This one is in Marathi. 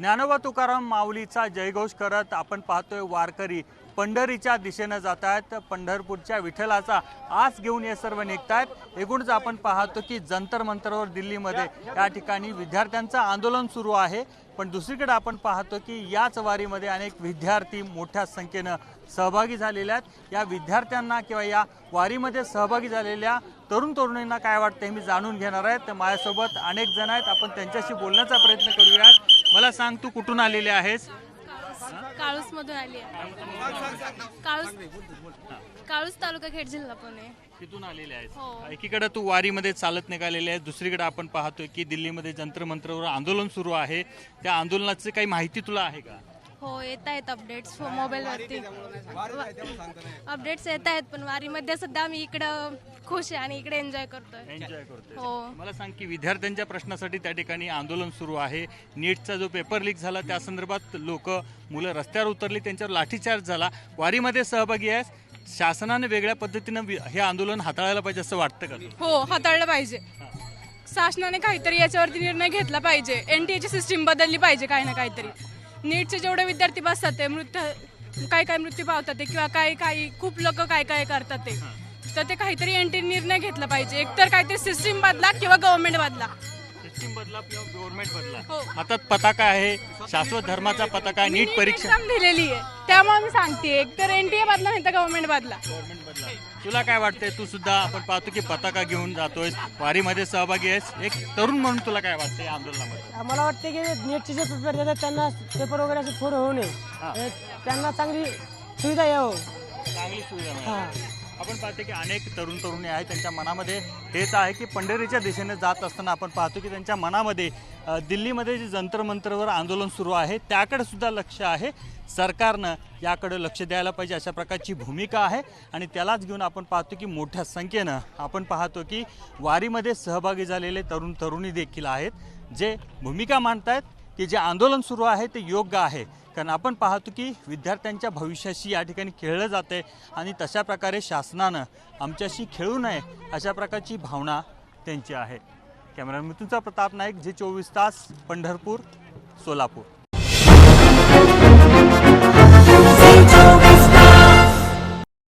ज्ञानोबा तुकाराम माऊलीचा जयघोष करत आपण पाहतोय वारकरी पंढरीच्या दिशेने जात आहेत। पंढरपूरच्या विठ्ठलाचा आस घेऊन हे सर्व निघतायत। एकूणच आपण पाहतो की जंतर मंतरवर दिल्लीमध्ये या ठिकाणी विद्यार्थ्यांचं आंदोलन सुरू आहे। पण दुसरीकडे आपण पाहतो की याच वारीमध्ये अनेक विद्यार्थी मोठ्या संख्येने सहभागी झालेले आहेत। या विद्यार्थ्यांना किंवा या वारीमध्ये सहभागी झालेल्या तरुण तरुणींना काय वाटतं हे मी जाणून घेणार आहे। तर माझ्यासोबत अनेक जण आहेत, आपण त्यांच्याशी बोलण्याचा प्रयत्न करूयात। मला सांग, तू कुठून आलेली आहेस? काळूस मधून आली आहे। काळूस तालुका खेड जिल्हा पुणे तिथून आलेले आहेत। हो। एकीकडे तू वारीमध्ये चालत निघालेले आहे, दुसरीकडे आपण पाहतोय की दिल्लीमध्ये जंतर मंतरवर आंदोलन सुरू आहे। त्या आंदोलनाची काही माहिती तुला आहे का? हो, येत आहेत अपडेट्स मोबाईलवरती। अपडेट्स येत आहेत, पण वारीमध्ये सध्या आम्ही इकडं खुश आहे आणि इकडे एन्जॉय करतोय। हो। मला सांग की विद्यार्थ्यांच्या प्रश्नासाठी त्या ठिकाणी आंदोलन सुरू आहे। नीटचा जो पेपर लीक झाला त्या संदर्भात मुलं रस्त्यावर उतरली, त्यांच्यावर लाठीचार्ज झाला। वारीमध्ये सहभागी आहेस, शासनाने वेगळ्या पद्धतीने हे आंदोलन हाताळायला पाहिजे असं वाटतं का? हो, हाताळलं पाहिजे। शासनाने काहीतरी याच्यावरती निर्णय घेतला पाहिजे। एनटीएची सिस्टीम बदलली पाहिजे काही ना काहीतरी। नीटचे जेवढे विद्यार्थी बसतात ते काय मृत्यू पावतात ते, किंवा काही खूप लोक काय करतात ते, तर ते काहीतरी एनटी निर्णय घेतला पाहिजे। एकतर काहीतरी सिस्टीम बदला किंवा गव्हर्नमेंट बदला। सिस्टीम बदला किंवा गव्हर्नमेंट बदला। हो। हातात पताका आहे, शाश्वत धर्माचा पताका आहे, नीट परीक्षा एक्झाम दिलेली आहे, त्यामुळे मी सांगते एकतर एनटीए बदला नाही तर गव्हर्नमेंट बदला। तुला काय वाटतंय? तू सुद्धा आपण पाहतो की पताका घेऊन जातोय, वारीमध्ये सहभागी आहेस, एक तरुण म्हणून तुला काय वाटतंय या आंदोलनामध्ये? मला वाटते की नीटचे जे पेपर देतात त्यांना पेपर वगैरे असे फोड होऊ नये, त्यांना चांगली सुविधा यावं, चांगली सुविधा मिळावी। आपण पाहतो की अनेक तरुण तरुणी आहेत, त्यांच्या मनामध्ये हेच आहे की पंढरीच्या दिशेने जात असताना आपण पाहतो की त्यांच्या मनामध्ये दिल्लीमध्ये जे जंतर मंतरवर आंदोलन सुरू आहे त्याकडे सुद्धा लक्ष आहे। सरकारनं याकडे लक्ष द्यायला पाहिजे अशा प्रकारची भूमिका आहे आणि त्यालाच घेऊन आपण पाहतो की मोठ्या संख्येनं आपण पाहतो की वारीमध्ये सहभागी झालेले तरुण तरुणी देखील आहेत, जे भूमिका मांडतायत की जे आंदोलन सुरू आहे ते योग्य आहे। कारण आपण पाहतो की विद्यार्थ्यांच्या भविष्याशी या ठिकाणी खेळलं जाते आणि तशा प्रकारे शासनानं आमच्याशी खेळू नये अशा प्रकारची भावना त्यांची आहे। कॅमेरामॅन मिथुनचा प्रताप नाईक, G24 तास, पंढरपूर, सोलापूर।